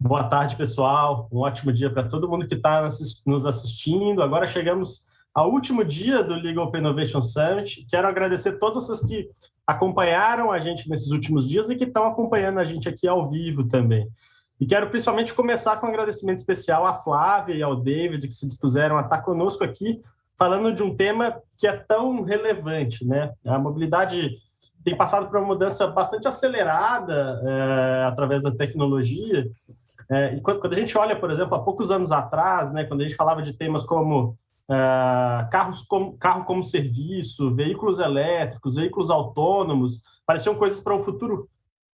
Boa tarde, pessoal. Um ótimo dia para todo mundo que está nos assistindo. Agora chegamos ao último dia do Legal Open Innovation Summit. Quero agradecer a todos vocês que acompanharam a gente nesses últimos dias e que estão acompanhando a gente aqui ao vivo também. E quero principalmente começar com um agradecimento especial à Flávia e ao David, que se dispuseram a estar conosco aqui, falando de um tema que é tão relevante, né? A mobilidade tem passado por uma mudança bastante acelerada através da tecnologia. E quando a gente olha, por exemplo, há poucos anos atrás, né, quando a gente falava de temas como carro como serviço, veículos elétricos, veículos autônomos, pareciam coisas para um futuro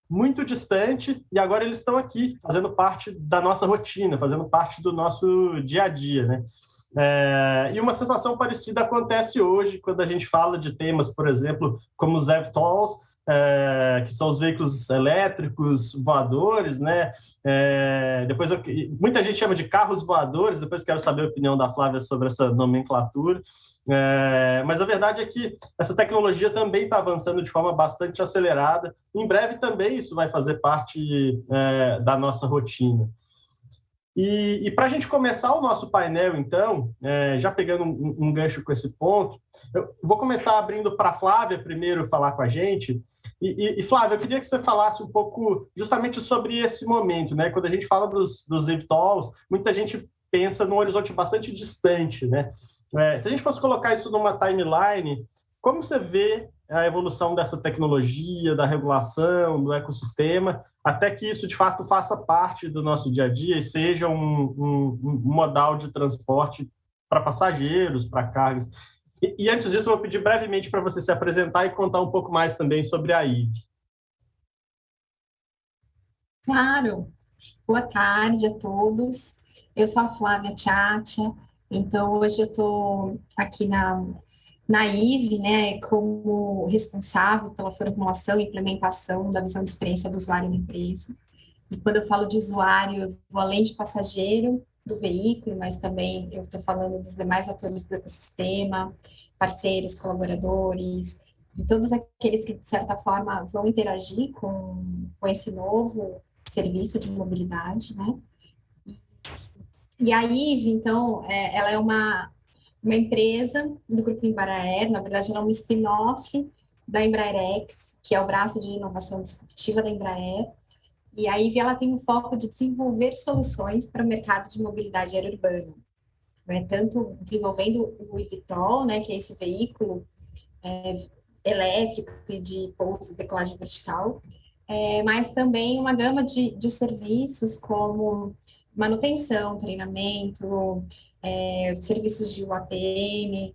muito distante, e agora eles estão aqui, fazendo parte da nossa rotina, fazendo parte do nosso dia a dia, né? E uma sensação parecida acontece hoje quando a gente fala de temas, por exemplo, como os eVTOLs, que são os veículos elétricos voadores, né? Muita gente chama de carros voadores, depois quero saber a opinião da Flávia sobre essa nomenclatura. Mas a verdade é que essa tecnologia também está avançando de forma bastante acelerada. Em breve também isso vai fazer parte da nossa rotina. E para a gente começar o nosso painel, então, já pegando um gancho com esse ponto, eu vou começar abrindo para a Flávia primeiro falar com a gente. E Flávia, eu queria que você falasse um pouco justamente sobre esse momento, né? Quando a gente fala dos eVTOLs, muita gente pensa num horizonte bastante distante, né? Se a gente fosse colocar isso numa timeline, como você vê a evolução dessa tecnologia, da regulação, do ecossistema, até que isso, de fato, faça parte do nosso dia a dia e seja um modal de transporte para passageiros, para cargas. E antes disso, eu vou pedir brevemente para você se apresentar e contar um pouco mais também sobre a IVE. Claro. Boa tarde a todos. Eu sou a Flávia Tchatcha, então hoje eu estou aqui na IVE, né, como responsável pela formulação e implementação da visão de experiência do usuário na empresa. E quando eu falo de usuário, eu vou além de passageiro do veículo, mas também eu estou falando dos demais atores do ecossistema, parceiros, colaboradores, e todos aqueles que, de certa forma, vão interagir com esse novo serviço de mobilidade, né? E a IVE, então, ela é uma empresa do Grupo Embraer, na verdade, ela é uma spin-off da Embraerex, que é o braço de inovação disruptiva da Embraer, e a IVE, ela tem o foco de desenvolver soluções para o mercado de mobilidade aérea urbana, né? Tanto desenvolvendo o eVTOL, né, que é esse veículo elétrico e de pouso e decolagem vertical, mas também uma gama de serviços como manutenção, treinamento, serviços de UATM,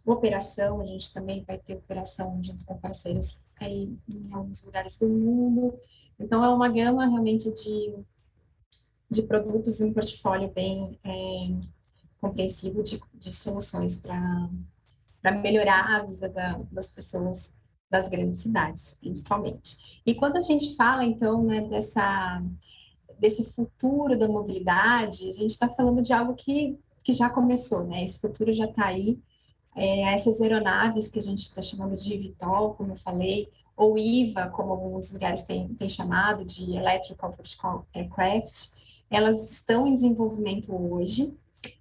operação, a gente também vai ter operação junto com parceiros aí em alguns lugares do mundo. Então, é uma gama realmente de produtos e um portfólio bem compreensivo de soluções para melhorar a vida das pessoas das grandes cidades, principalmente. E quando a gente fala, então, né, desse futuro da mobilidade, a gente está falando de algo que já começou, né? Esse futuro já está aí. Essas aeronaves que a gente está chamando de eVTOL, como eu falei, ou IVA, como alguns lugares têm chamado, de Electrical Vertical Aircraft, elas estão em desenvolvimento hoje,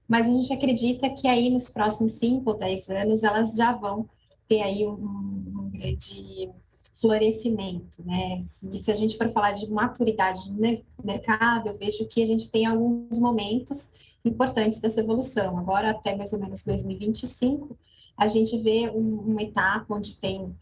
mas a gente acredita que aí nos próximos 5 ou 10 anos elas já vão ter aí um grande florescimento, né? E se a gente for falar de maturidade no mercado, eu vejo que a gente tem alguns momentos importantes dessa evolução. Agora, até mais ou menos 2025, a gente vê uma etapa onde tem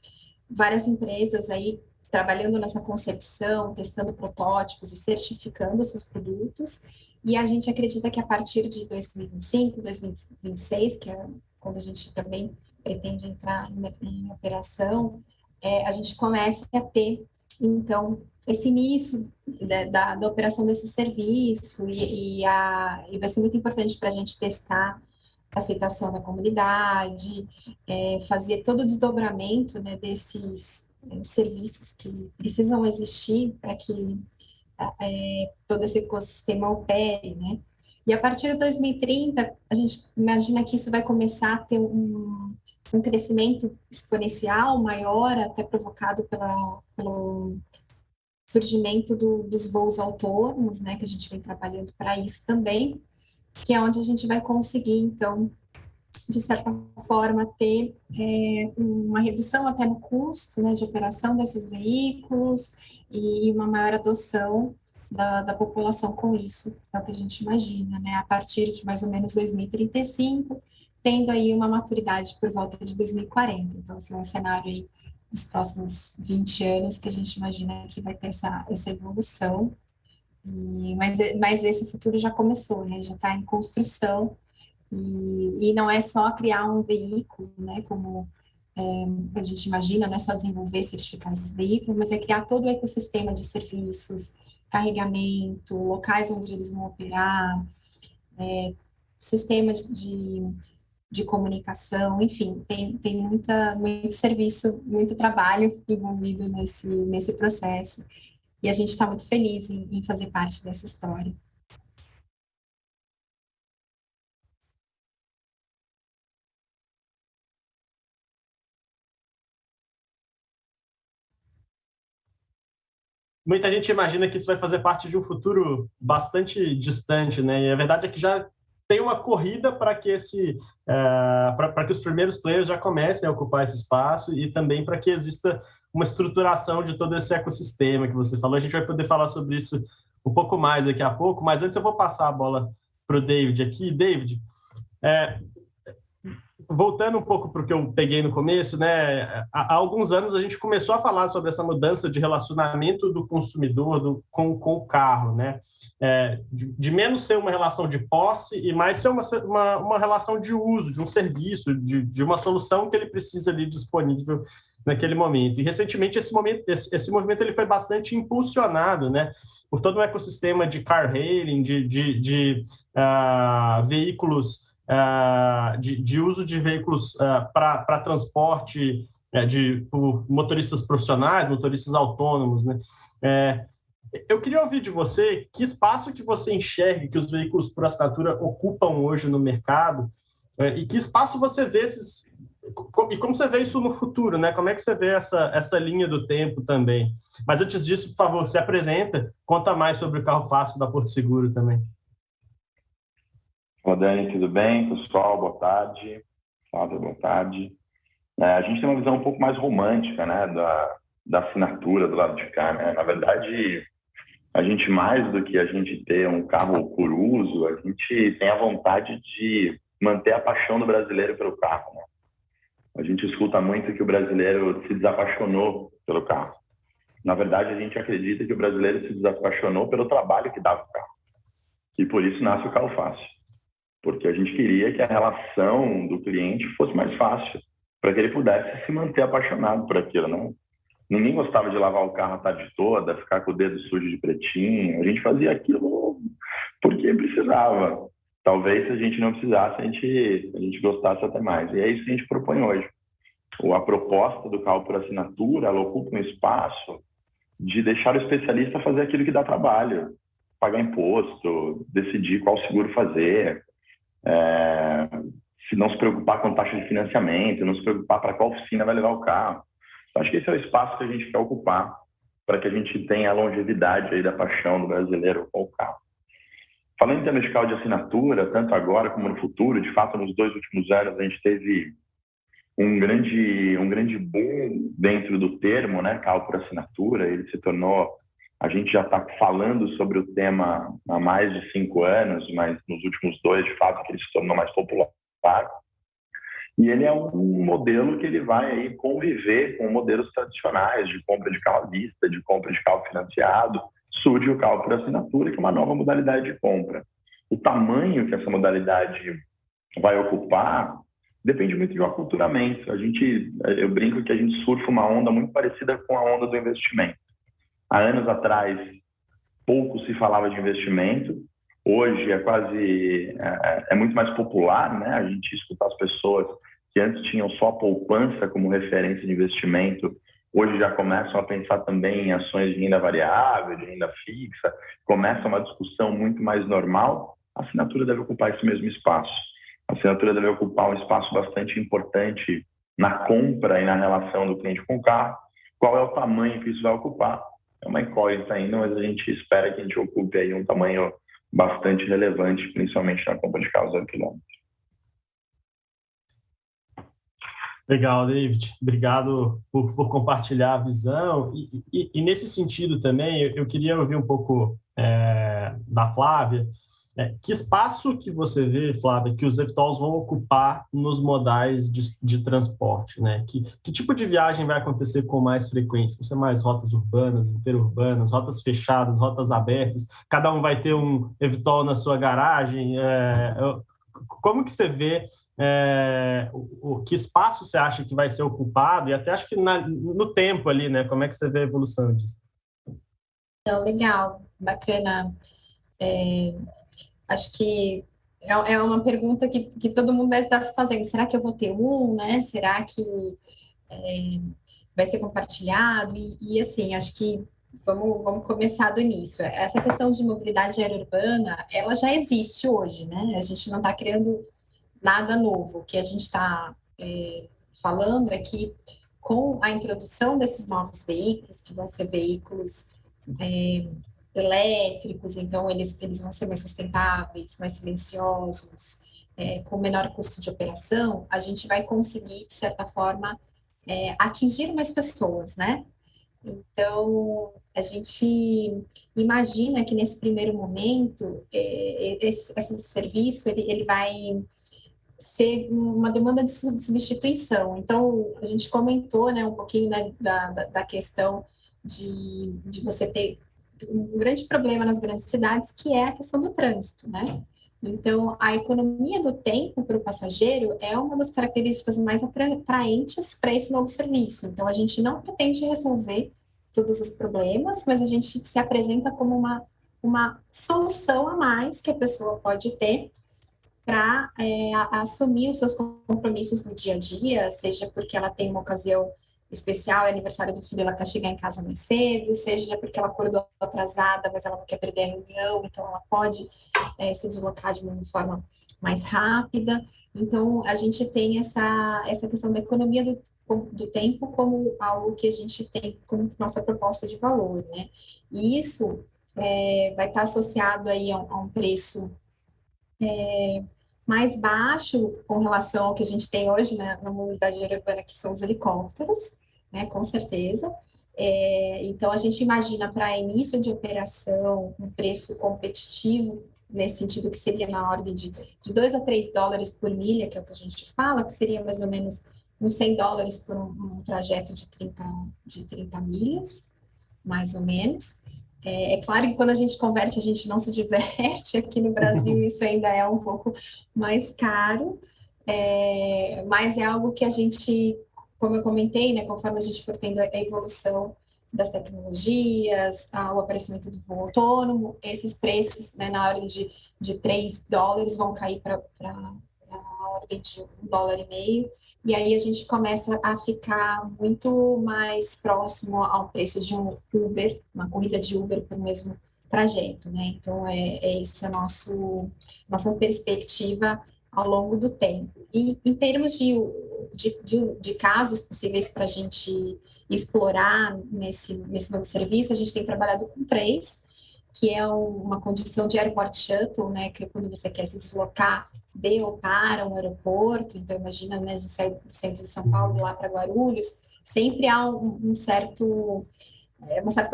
várias empresas aí trabalhando nessa concepção, testando protótipos e certificando seus produtos, e a gente acredita que a partir de 2025, 2026, que é quando a gente também pretende entrar em operação, a gente comece a ter, então, esse início da operação desse serviço, e vai ser muito importante para a gente testar a aceitação da comunidade, fazer todo o desdobramento, né, desses serviços que precisam existir para que todo esse ecossistema opere, né? E a partir de 2030, a gente imagina que isso vai começar a ter um crescimento exponencial maior, até provocado surgimento dos voos autônomos, né, que a gente vem trabalhando para isso também, que é onde a gente vai conseguir, então, de certa forma, ter uma redução até no custo, né, de operação desses veículos e uma maior adoção da população com isso, é o que a gente imagina, né, a partir de mais ou menos 2035, tendo aí uma maturidade por volta de 2040. Então, assim, é um cenário aí dos próximos 20 anos que a gente imagina que vai ter essa evolução, mas esse futuro já começou, né, já está em construção, e não é só criar um veículo, né, como a gente imagina, não é só desenvolver e certificar esse veículo, mas é criar todo o ecossistema de serviços, carregamento, locais onde eles vão operar, sistemas de comunicação, enfim, tem muito serviço, muito trabalho envolvido nesse processo, e a gente está muito feliz em fazer parte dessa história. Muita gente imagina que isso vai fazer parte de um futuro bastante distante, né? E a verdade é que já tem uma corrida para que para que os primeiros players já comecem a ocupar esse espaço e também para que exista uma estruturação de todo esse ecossistema que você falou. A gente vai poder falar sobre isso um pouco mais daqui a pouco, mas antes eu vou passar a bola para o David aqui. David, voltando um pouco para o que eu peguei no começo, né? Há alguns anos a gente começou a falar sobre essa mudança de relacionamento do consumidor com o carro, né? De menos ser uma relação de posse e mais ser uma relação de uso, de um serviço, de uma solução que ele precisa ali disponível naquele momento. E recentemente esse movimento ele foi bastante impulsionado, né? Por todo um ecossistema de car hailing, de veículos de uso de veículos para transporte por motoristas profissionais, motoristas autônomos, né? Eu queria ouvir de você que espaço que você enxerga que os veículos por assinatura ocupam hoje no mercado, e que espaço você vê e como você vê isso no futuro, né? Como é que você vê essa linha do tempo também? Mas antes disso, por favor, se apresenta, conta mais sobre o Carro Fácil da Porto Seguro também. Olá, Dani, tudo bem? Pessoal, boa tarde. Flávia, boa tarde. A gente tem uma visão um pouco mais romântica, né, da assinatura do lado de cá, né? Na verdade, a gente, mais do que a gente ter um carro por uso, a gente tem a vontade de manter a paixão do brasileiro pelo carro, né? A gente escuta muito que o brasileiro se desapaixonou pelo carro. Na verdade, a gente acredita que o brasileiro se desapaixonou pelo trabalho que dava o carro. E por isso nasce o Carro Fácil. Porque a gente queria que a relação do cliente fosse mais fácil, para que ele pudesse se manter apaixonado por aquilo, né? Ninguém gostava de lavar o carro a tarde toda, ficar com o dedo sujo de pretinho. A gente fazia aquilo porque precisava. Talvez, se a gente não precisasse, a gente gostasse até mais. E é isso que a gente propõe hoje. A proposta do carro por assinatura, ela ocupa um espaço de deixar o especialista fazer aquilo que dá trabalho. Pagar imposto, decidir qual seguro fazer, se não se preocupar com taxa de financiamento, não se preocupar para qual oficina vai levar o carro. Então, acho que esse é o espaço que a gente quer ocupar para que a gente tenha a longevidade aí da paixão do brasileiro com o carro. Falando em termos de carro de assinatura, tanto agora como no futuro, de fato, nos 2 últimos anos, a gente teve um grande boom dentro do termo, né, carro por assinatura. Ele se tornou... A gente já está falando sobre o tema há mais de 5 anos, mas nos últimos 2, de fato, que ele se tornou mais popular. E ele é um modelo que ele vai aí conviver com modelos tradicionais de compra de carro à vista, de compra de carro financiado. Surge o carro por assinatura, que é uma nova modalidade de compra. O tamanho que essa modalidade vai ocupar depende muito de um aculturamento. Eu brinco que a gente surfa uma onda muito parecida com a onda do investimento. Há anos atrás, pouco se falava de investimento. Hoje é muito mais popular, né? A gente escuta as pessoas que antes tinham só poupança como referência de investimento, hoje já começam a pensar também em ações de renda variável, de renda fixa. Começa uma discussão muito mais normal. A assinatura deve ocupar esse mesmo espaço. A assinatura deve ocupar um espaço bastante importante na compra e na relação do cliente com o carro. Qual é o tamanho que isso vai ocupar? é uma incógnita ainda, mas a gente espera que a gente ocupe aí um tamanho bastante relevante, principalmente na compra de carros 0 km. Legal, David. Obrigado por compartilhar a visão. E nesse sentido também, eu queria ouvir um pouco da Flávia. Que espaço que você vê, Flávia, que os eVTOLs vão ocupar nos modais de transporte, né? Que tipo de viagem vai acontecer com mais frequência? Vão ser mais rotas urbanas, interurbanas, rotas fechadas, rotas abertas? Cada um vai ter um eVTOL na sua garagem? Como que você vê que espaço você acha que vai ser ocupado? E até acho que no tempo ali, né? Como é que você vê a evolução disso? Então, legal, bacana. Acho que é uma pergunta que todo mundo deve estar se fazendo. Será que eu vou ter um, né? Será que vai ser compartilhado? E assim, acho que vamos começar do início. Essa questão de mobilidade aerourbana, ela já existe hoje, né? A gente não está criando nada novo. O que a gente está falando é que com a introdução desses novos veículos, que vão ser veículos elétricos, então eles vão ser mais sustentáveis, mais silenciosos, com menor custo de operação, a gente vai conseguir, de certa forma, atingir mais pessoas, né? Então, a gente imagina que nesse primeiro momento, esse serviço, ele vai ser uma demanda de substituição. Então, a gente comentou, né, um pouquinho, né, da questão de você ter um grande problema nas grandes cidades, que é a questão do trânsito, né? Então, a economia do tempo para o passageiro é uma das características mais atraentes para esse novo serviço. Então, a gente não pretende resolver todos os problemas, mas a gente se apresenta como uma solução a mais que a pessoa pode ter para assumir os seus compromissos no dia a dia, seja porque ela tem uma ocasião especial, é aniversário do filho, ela quer chegar em casa mais cedo, seja porque ela acordou atrasada, mas ela não quer perder a reunião, então ela pode se deslocar de uma forma mais rápida. Então, a gente tem essa questão da economia do tempo como algo que a gente tem como nossa proposta de valor, né? E isso vai estar associado aí a um preço mais baixo com relação ao que a gente tem hoje na mobilidade urbana, que são os helicópteros, né, com certeza. Então, a gente imagina para início de operação um preço competitivo, nesse sentido que seria na ordem de $2 a $3 por milha, que é o que a gente fala, que seria mais ou menos uns $100 por um trajeto de 30 milhas, mais ou menos. É claro que quando a gente converte, a gente não se diverte. Aqui no Brasil, isso ainda é um pouco mais caro, mas é algo que a gente, como eu comentei, né, conforme a gente for tendo a evolução das tecnologias, o aparecimento do voo autônomo, esses preços, né, na ordem de $3 vão cair para a ordem de $1,50. E aí a gente começa a ficar muito mais próximo ao preço de um Uber, uma corrida de Uber para o mesmo trajeto, né? Então, essa nossa perspectiva ao longo do tempo. E em termos de casos possíveis para a gente explorar nesse novo serviço, a gente tem trabalhado com 3, que é uma condição de airport shuttle, né? Que é quando você quer se deslocar de ou para um aeroporto. Então, imagina, né, de sair do centro de São Paulo e lá para Guarulhos, sempre há uma certa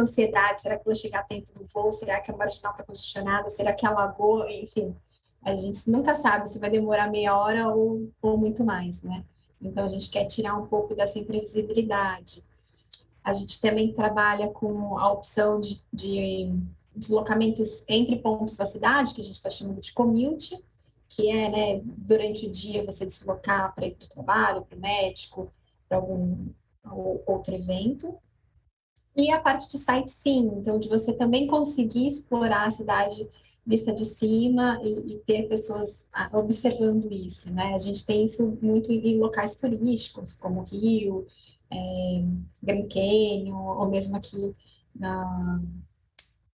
ansiedade. Será que eu vou chegar a tempo do voo? Será que a marginal está congestionada? Será que a lagoa? Enfim, a gente nunca sabe se vai demorar meia hora ou muito mais, né? Então, a gente quer tirar um pouco dessa imprevisibilidade. A gente também trabalha com a opção de deslocamentos entre pontos da cidade, que a gente está chamando de commute, que é, né, durante o dia você deslocar para ir para o trabalho, para o médico, para algum outro evento. E a parte de sightseeing, então de você também conseguir explorar a cidade vista de cima e ter pessoas observando isso, né? A gente tem isso muito em locais turísticos, como Rio, Grand Canyon, ou mesmo aqui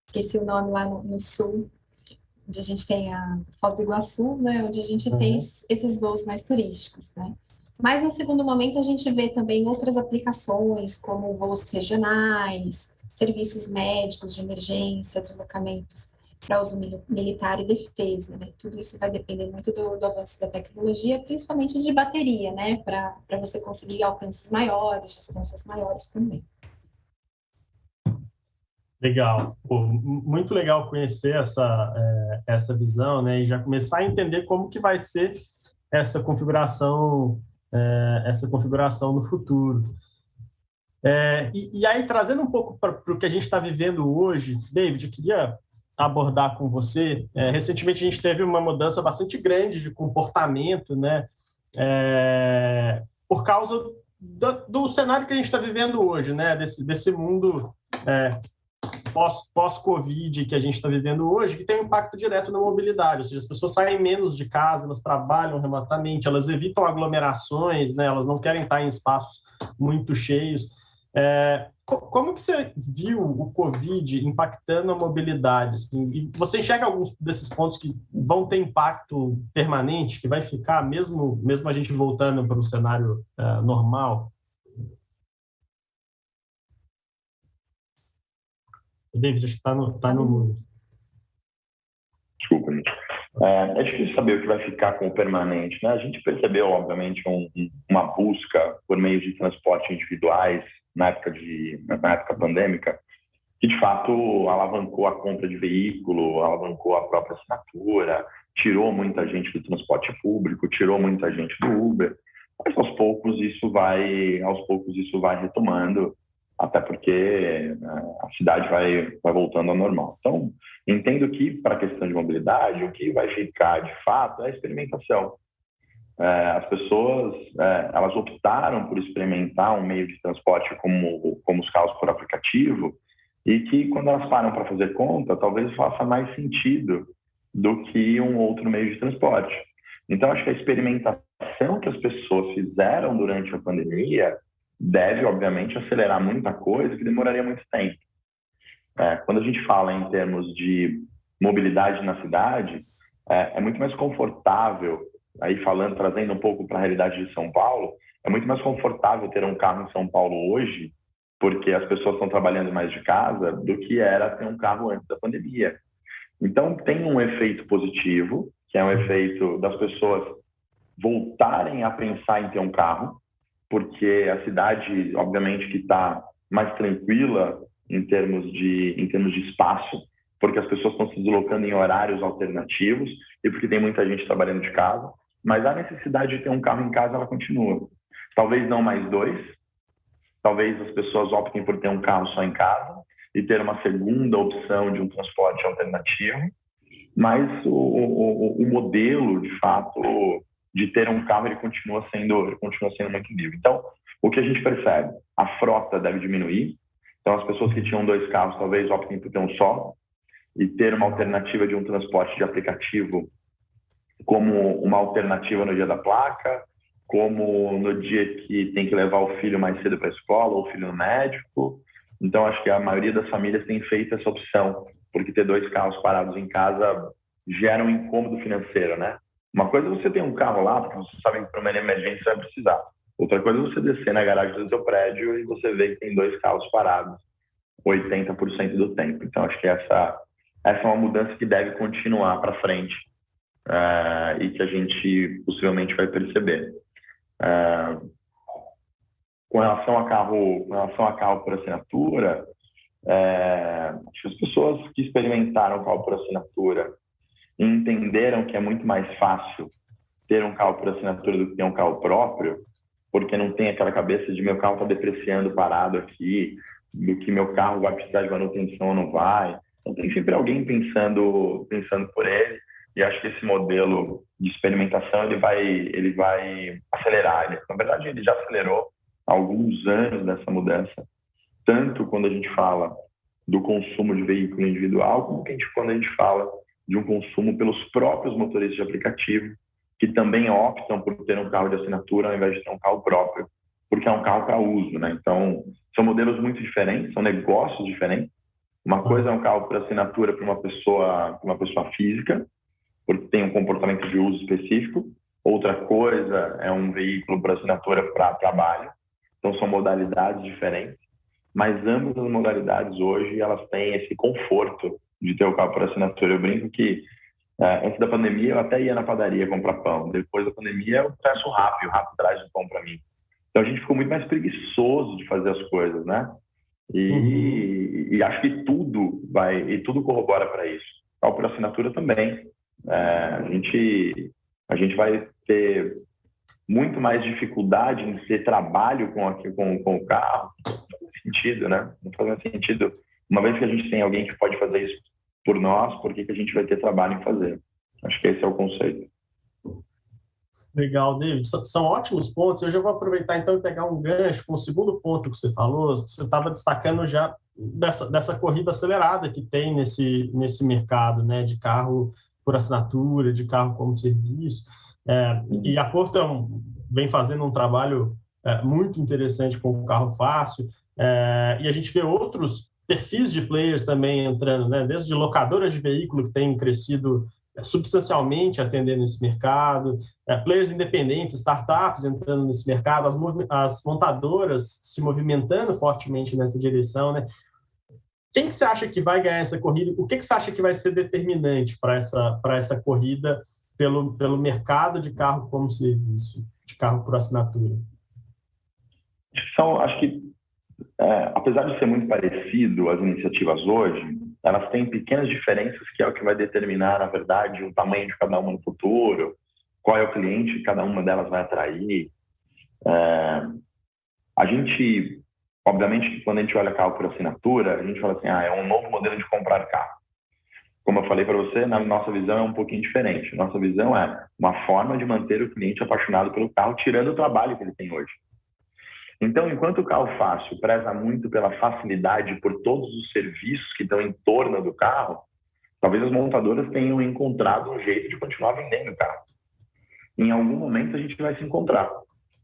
esqueci o nome lá no sul, onde a gente tem a Foz do Iguaçu, né, onde a gente tem esses voos mais turísticos, né. Mas no segundo momento a gente vê também outras aplicações, como voos regionais, serviços médicos de emergência, deslocamentos para uso militar e defesa, né? Tudo isso vai depender muito do avanço da tecnologia, principalmente de bateria, né? Para você conseguir alcances maiores, distâncias maiores também. Legal. Pô, muito legal conhecer essa visão, né? E já começar a entender como que vai ser essa configuração no futuro. E aí, trazendo um pouco para o que a gente está vivendo hoje, David, eu queria abordar com você. Recentemente, a gente teve uma mudança bastante grande de comportamento, né? Por causa do cenário que a gente está vivendo hoje, né? Desse mundo pós-Covid que a gente está vivendo hoje, que tem um impacto direto na mobilidade, ou seja, as pessoas saem menos de casa, elas trabalham remotamente, elas evitam aglomerações, né? Elas não querem estar em espaços muito cheios. Como que você viu o Covid impactando a mobilidade? Assim? E você enxerga alguns desses pontos que vão ter impacto permanente, que vai ficar mesmo a gente voltando para o cenário normal? David, acho que está no mundo. Desculpa, gente. É difícil saber o que vai ficar com o permanente, né? A gente percebeu, obviamente, uma busca por meios de transporte individuais na época pandêmica, que, de fato, alavancou a compra de veículo, alavancou a própria assinatura, tirou muita gente do transporte público, tirou muita gente do Uber, mas aos poucos isso vai retomando, até porque a cidade vai voltando ao normal. Então, entendo que, para a questão de mobilidade, o que vai ficar, de fato, é a experimentação. As pessoas elas optaram por experimentar um meio de transporte como os carros por aplicativo, e que, quando elas param para fazer conta, talvez faça mais sentido do que um outro meio de transporte. Então, acho que a experimentação que as pessoas fizeram durante a pandemia deve, obviamente, acelerar muita coisa que demoraria muito tempo. Quando a gente fala em termos de mobilidade na cidade, é muito mais confortável, aí trazendo um pouco para a realidade de São Paulo, é muito mais confortável ter um carro em São Paulo hoje, porque as pessoas estão trabalhando mais de casa, do que era ter um carro antes da pandemia. Então, tem um efeito positivo, que é um efeito das pessoas voltarem a pensar em ter um carro, porque a cidade, obviamente, que está mais tranquila em termos de espaço, porque as pessoas estão se deslocando em horários alternativos e porque tem muita gente trabalhando de casa, mas a necessidade de ter um carro em casa, ela continua. Talvez não mais dois, talvez as pessoas optem por ter um carro só em casa e ter uma segunda opção de um transporte alternativo, mas o modelo, de fato, de ter um carro, ele continua sendo muito livre. Então, o que a gente percebe? A frota deve diminuir. Então, as pessoas que tinham 2 carros talvez optem por ter um só e ter uma alternativa de um transporte de aplicativo como uma alternativa no dia da placa, como no dia que tem que levar o filho mais cedo para a escola ou o filho no médico. Então, acho que a maioria das famílias tem feito essa opção, porque ter 2 carros parados em casa gera um incômodo financeiro, né? Uma coisa é você ter um carro lá, porque você sabe que para uma emergência você vai precisar. Outra coisa é você descer na garagem do seu prédio e você vê que tem 2 carros parados 80% do tempo. Então, acho que essa é uma mudança que deve continuar para frente e que a gente possivelmente vai perceber. Com relação a carro por assinatura, acho que as pessoas que experimentaram o carro por assinatura e entenderam que é muito mais fácil ter um carro por assinatura do que ter um carro próprio, porque não tem aquela cabeça de meu carro está depreciando parado aqui, do que meu carro vai precisar de manutenção ou não vai. Então, tem sempre alguém pensando por ele, e acho que esse modelo de experimentação ele vai acelerar. Na verdade, ele já acelerou há alguns anos nessa mudança, tanto quando a gente fala do consumo de veículo individual, como quando a gente fala de um consumo pelos próprios motoristas de aplicativo, que também optam por ter um carro de assinatura ao invés de ter um carro próprio, porque é um carro para uso, né? Então, são modelos muito diferentes, são negócios diferentes. Uma coisa é um carro por assinatura para uma pessoa física, porque tem um comportamento de uso específico. Outra coisa é um veículo por assinatura para trabalho. Então, são modalidades diferentes. mas ambas as modalidades hoje elas têm esse conforto de ter o carro por assinatura. Eu brinco que antes da pandemia eu até ia na padaria comprar pão, depois da pandemia eu peço rápido, o rápido traz o pão para mim. Então a gente ficou muito mais preguiçoso de fazer as coisas, né? E acho que tudo corrobora para isso. Carro por assinatura também. A gente vai ter muito mais dificuldade em ter trabalho com o carro. Não faz sentido, né? Não faz sentido. Uma vez que a gente tem alguém que pode fazer isso por nós, por que a gente vai ter trabalho em fazer? Acho que esse é o conceito. Legal, David. São ótimos pontos. Eu já vou aproveitar, então, e pegar um gancho com o segundo ponto que você falou. Você estava destacando já dessa corrida acelerada que tem nesse mercado, né, de carro por assinatura, de carro como serviço. E a Porto vem fazendo um trabalho muito interessante com o carro fácil. E a gente vê outros perfis de players também entrando, né, desde locadoras de veículo que têm crescido substancialmente atendendo esse mercado, players independentes, startups entrando nesse mercado, as montadoras se movimentando fortemente nessa direção, né? Quem que você acha que vai ganhar essa corrida? O que você acha que vai ser determinante para essa corrida pelo mercado de carro como serviço, de carro por assinatura? Acho que, apesar de ser muito parecido as iniciativas hoje, elas têm pequenas diferenças que é o que vai determinar, na verdade, o tamanho de cada uma no futuro, qual é o cliente que cada uma delas vai atrair. A gente, obviamente, quando a gente olha carro por assinatura, a gente fala assim, é um novo modelo de comprar carro. Como eu falei para você, na nossa visão é um pouquinho diferente. Nossa visão é uma forma de manter o cliente apaixonado pelo carro, tirando o trabalho que ele tem hoje. Então, enquanto o carro fácil preza muito pela facilidade, por todos os serviços que estão em torno do carro, talvez as montadoras tenham encontrado um jeito de continuar vendendo o carro. Em algum momento a gente vai se encontrar.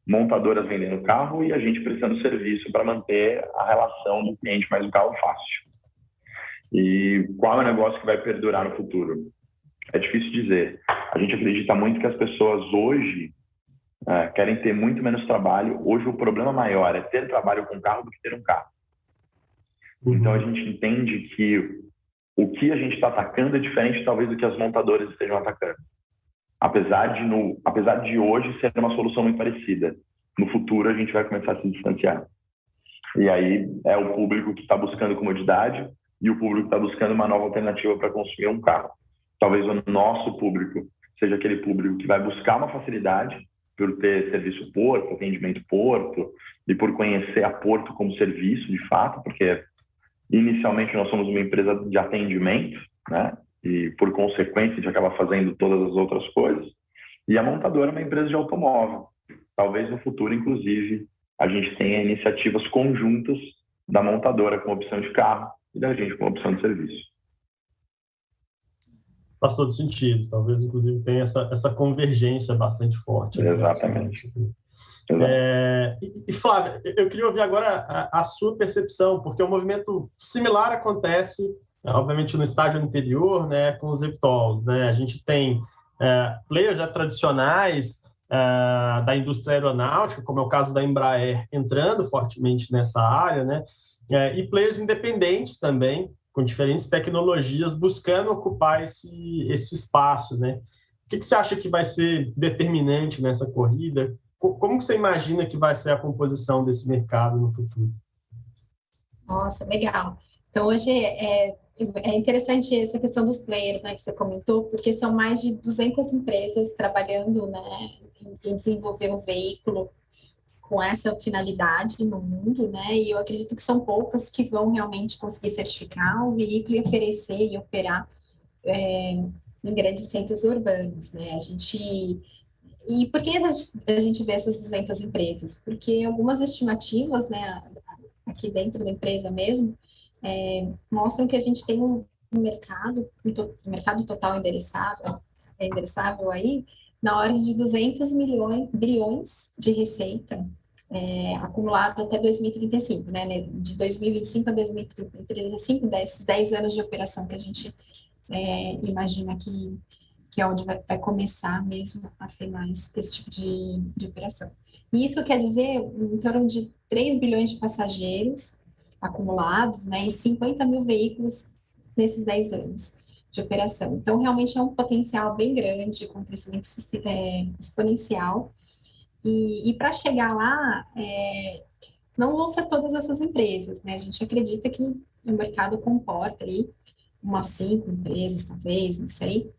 Montadoras vendendo carro e a gente prestando serviço para manter a relação do cliente mais o carro fácil. E qual é o negócio que vai perdurar no futuro? É difícil dizer. A gente acredita muito que as pessoas hoje querem ter muito menos trabalho. Hoje o problema maior é ter trabalho com carro do que ter um carro. Então a gente entende que o que a gente está atacando é diferente talvez do que as montadoras estejam atacando. Apesar de hoje ser uma solução muito parecida. No futuro a gente vai começar a se distanciar. E aí é o público que está buscando comodidade e o público que está buscando uma nova alternativa para consumir um carro. Talvez o nosso público seja aquele público que vai buscar uma facilidade por ter serviço Porto, atendimento Porto, e por conhecer a Porto como serviço, de fato, porque inicialmente nós somos uma empresa de atendimento, né? E por consequência a gente acaba fazendo todas as outras coisas. E a montadora é uma empresa de automóvel. Talvez no futuro, inclusive, a gente tenha iniciativas conjuntas da montadora com opção de carro e da gente com opção de serviço. Faz todo sentido. Talvez, inclusive, tenha essa convergência bastante forte. Exatamente. E Flávia, eu queria ouvir agora a sua percepção, porque um movimento similar acontece, obviamente, no estágio anterior, né, com os eVTOLs, né? A gente tem players já tradicionais da indústria aeronáutica, como é o caso da Embraer, entrando fortemente nessa área, né? E players independentes também, com diferentes tecnologias, buscando ocupar esse espaço, né? O que você acha que vai ser determinante nessa corrida? Como você imagina que vai ser a composição desse mercado no futuro? Nossa, legal. Então, hoje é interessante essa questão dos players, né, que você comentou, porque são mais de 200 empresas trabalhando, né, em desenvolver um veículo com essa finalidade no mundo, né, e eu acredito que são poucas que vão realmente conseguir certificar o veículo e oferecer e operar em grandes centros urbanos, né, E por que a gente vê essas 200 empresas? Porque algumas estimativas, né, aqui dentro da empresa mesmo, mostram que a gente tem um mercado total endereçável aí, na ordem de 200 bilhões de receita acumulado até 2035, né? De 2025 a 2035, desses 10 anos de operação que a gente imagina que é onde vai começar mesmo a ter mais esse tipo de operação. E isso quer dizer em torno de 3 bilhões de passageiros, acumulados, né, e 50 mil veículos nesses 10 anos de operação. Então, realmente é um potencial bem grande, com crescimento exponencial. E para chegar lá, não vão ser todas essas empresas, né? A gente acredita que o mercado comporta aí umas 5 empresas, talvez, não sei.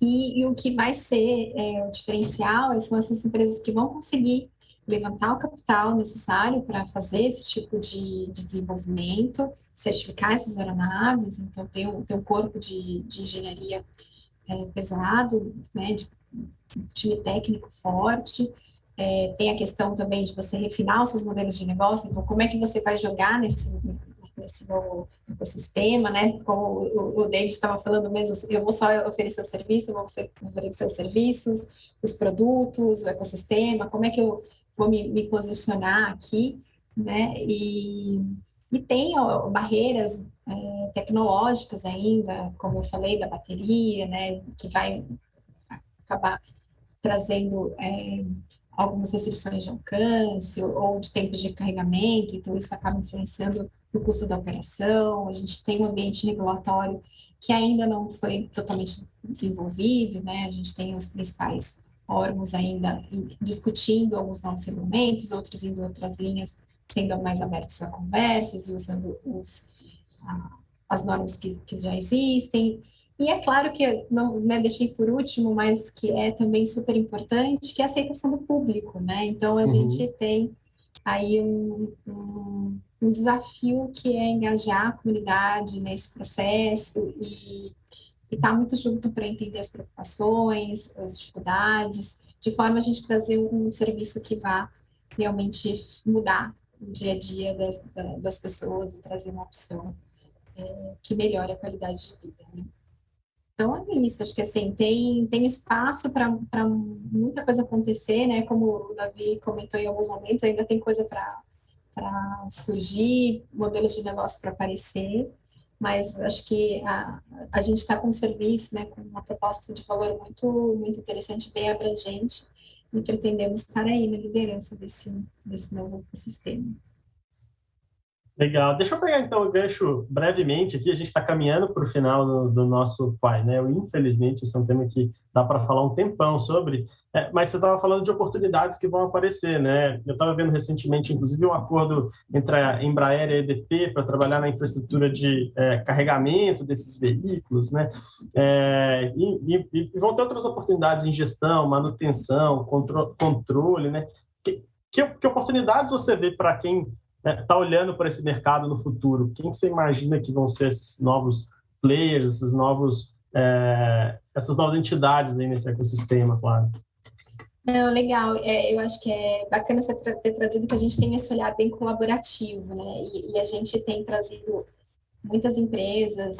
E o que vai ser o diferencial são essas empresas que vão conseguir levantar o capital necessário para fazer esse tipo de desenvolvimento, certificar essas aeronaves, então tem um corpo de engenharia pesado, né, de time técnico forte, tem a questão também de você refinar os seus modelos de negócio, então como é que você vai jogar nesse novo ecossistema, né? Como o David estava falando mesmo, eu vou só oferecer o serviço, eu vou oferecer os serviços, os produtos, o ecossistema, como é que eu vou me posicionar aqui, né? E tem barreiras tecnológicas ainda, como eu falei, da bateria, né? Que vai acabar trazendo algumas restrições de alcance ou de tempo de carregamento, então isso acaba influenciando no custo da operação. A gente tem um ambiente regulatório que ainda não foi totalmente desenvolvido, né? A gente tem os principais órgãos ainda discutindo alguns novos regulamentos, outros indo outras linhas, sendo mais abertos a conversas e usando as normas que já existem. E é claro que, não, né, deixei por último, mas que é também super importante, que é a aceitação do público, né? Então, a gente tem aí um desafio que é engajar a comunidade nesse processo e estar muito junto para entender as preocupações, as dificuldades, de forma a gente trazer um serviço que vá realmente mudar o dia a dia das pessoas e trazer uma opção que melhore a qualidade de vida, né? Então, é isso. Acho que, assim, tem espaço para muita coisa acontecer, né? Como o Davi comentou em alguns momentos, ainda tem coisa para surgir, modelos de negócio para aparecer, mas acho que a gente está com um serviço, né? Com uma proposta de valor muito, muito interessante, bem abrangente, e pretendemos estar aí na liderança desse novo ecossistema. Legal. Deixa eu pegar, então, o gancho brevemente aqui. A gente está caminhando para o final do nosso painel. Infelizmente, esse é um tema que dá para falar um tempão sobre, mas você estava falando de oportunidades que vão aparecer, né? Eu estava vendo recentemente, inclusive, um acordo entre a Embraer e a EDP para trabalhar na infraestrutura de carregamento desses veículos, né? E vão ter outras oportunidades em gestão, manutenção, controle, né? Que oportunidades você vê para quem está olhando para esse mercado no futuro? Quem você imagina que vão ser esses novos players, essas novas entidades aí nesse ecossistema, claro? Não, legal. Eu acho que é bacana você ter trazido que a gente tem esse olhar bem colaborativo, né? E a gente tem trazido muitas empresas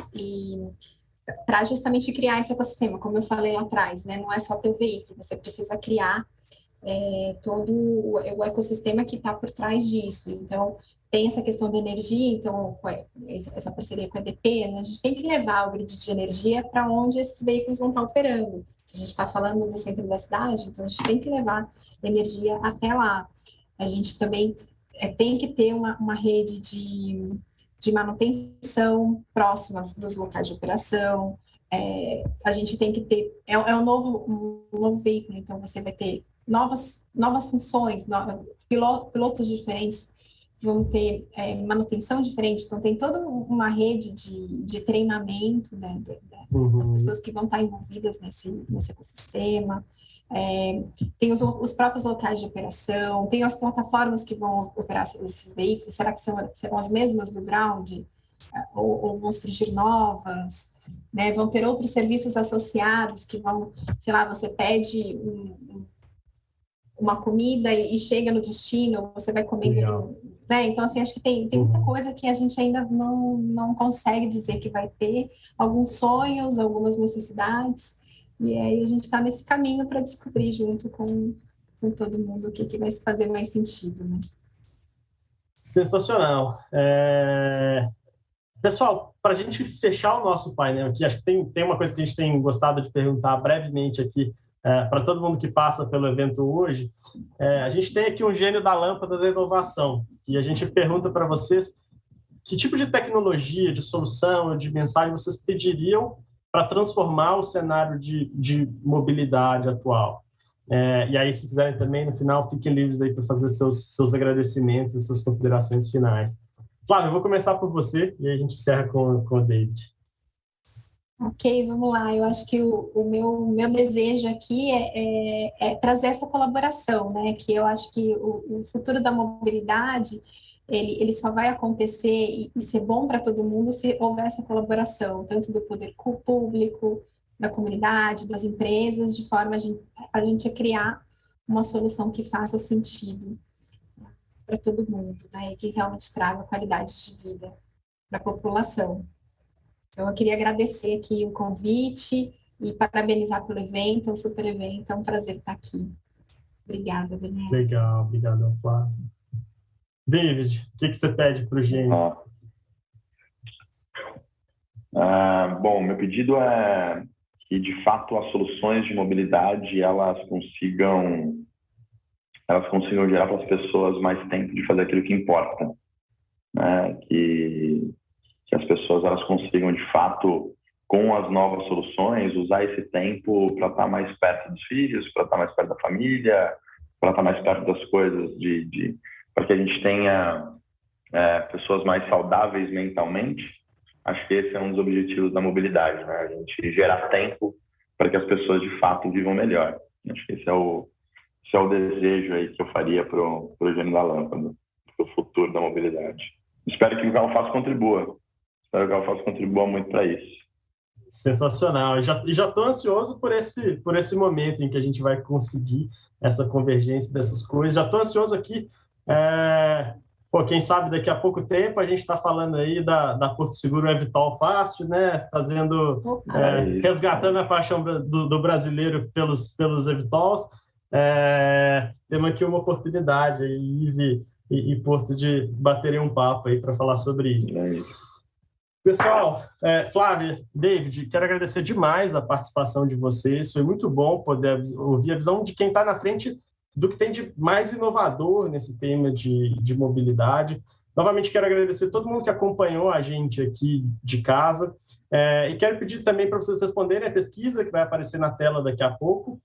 para justamente criar esse ecossistema, como eu falei lá atrás, né? Não é só ter o veículo, você precisa criar todo o ecossistema que está por trás disso. Então, tem essa questão da energia, então, essa parceria com a EDP, a gente tem que levar o grid de energia para onde esses veículos vão estar operando. Se a gente está falando do centro da cidade, então a gente tem que levar energia até lá. A gente também tem que ter uma rede de manutenção próximas dos locais de operação. A gente tem que ter... um novo veículo, então você vai ter novas funções, pilotos diferentes vão ter manutenção diferente, então tem toda uma rede de treinamento, né, das pessoas que vão estar envolvidas nesse ecossistema, tem os próprios locais de operação, tem as plataformas que vão operar esses veículos, será que serão as mesmas do ground, ou vão surgir novas, né? Vão ter outros serviços associados que vão, sei lá, você pede uma comida e chega no destino, você vai comendo, né? Então, assim, acho que tem muita coisa que a gente ainda não consegue dizer que vai ter, alguns sonhos, algumas necessidades, e aí a gente está nesse caminho para descobrir junto com todo mundo o que vai fazer mais sentido, né? Sensacional. Pessoal, para a gente fechar o nosso painel aqui, acho que tem uma coisa que a gente tem gostado de perguntar brevemente aqui, para todo mundo que passa pelo evento hoje. A gente tem aqui um gênio da lâmpada da inovação, e a gente pergunta para vocês que tipo de tecnologia, de solução, de mensagem vocês pediriam para transformar o cenário de mobilidade atual? E aí, se quiserem também, no final, fiquem livres aí para fazer seus agradecimentos e suas considerações finais. Flávio, eu vou começar por você e aí a gente encerra com o David. Ok, vamos lá. Eu acho que o meu desejo aqui é trazer essa colaboração, né? Que eu acho que o futuro da mobilidade ele só vai acontecer e ser bom para todo mundo se houver essa colaboração, tanto do poder público, da comunidade, das empresas, de forma a gente criar uma solução que faça sentido para todo mundo, né? E que realmente traga qualidade de vida para a população. Então, eu queria agradecer aqui o convite e parabenizar pelo evento, um super evento. É um prazer estar aqui. Obrigada, Daniel. Legal, obrigado, Flávio. David, o que você pede para o Gênio? Bom, meu pedido é que, de fato, as soluções de mobilidade elas consigam gerar para as pessoas mais tempo de fazer aquilo que importa, né? Que as pessoas elas consigam, de fato, com as novas soluções, usar esse tempo para estar mais perto dos filhos, para estar mais perto da família, para estar mais perto das coisas, para que a gente tenha pessoas mais saudáveis mentalmente. Acho que esse é um dos objetivos da mobilidade, né? A gente gerar tempo para que as pessoas, de fato, vivam melhor. Acho que esse é o desejo aí que eu faria para o Gênio da Lâmpada, para o futuro da mobilidade. Espero que o Galface contribua. Espero que o Galface contribua muito para isso. Sensacional. Já estou ansioso por esse momento em que a gente vai conseguir essa convergência dessas coisas. Já estou ansioso aqui. Quem sabe daqui a pouco tempo a gente está falando aí da Porto Seguro Evitol Fácil, né? Resgatando a paixão do brasileiro pelos Evitols. Temos aqui uma oportunidade aí, Ive e Porto, de baterem um papo aí para falar sobre isso. É isso. Pessoal, Flávia, David, quero agradecer demais a participação de vocês. Foi muito bom poder ouvir a visão de quem está na frente do que tem de mais inovador nesse tema de mobilidade. Novamente, quero agradecer a todo mundo que acompanhou a gente aqui de casa. E quero pedir também para vocês responderem a pesquisa que vai aparecer na tela daqui a pouco.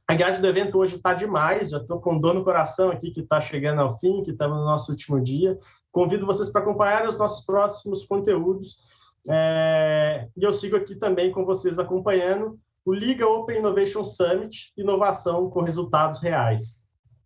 A grade do evento hoje está demais, já estou com dor no coração aqui que está chegando ao fim, que estamos no nosso último dia. Convido vocês para acompanharem os nossos próximos conteúdos. E eu sigo aqui também com vocês acompanhando o Liga Open Innovation Summit, inovação com resultados reais.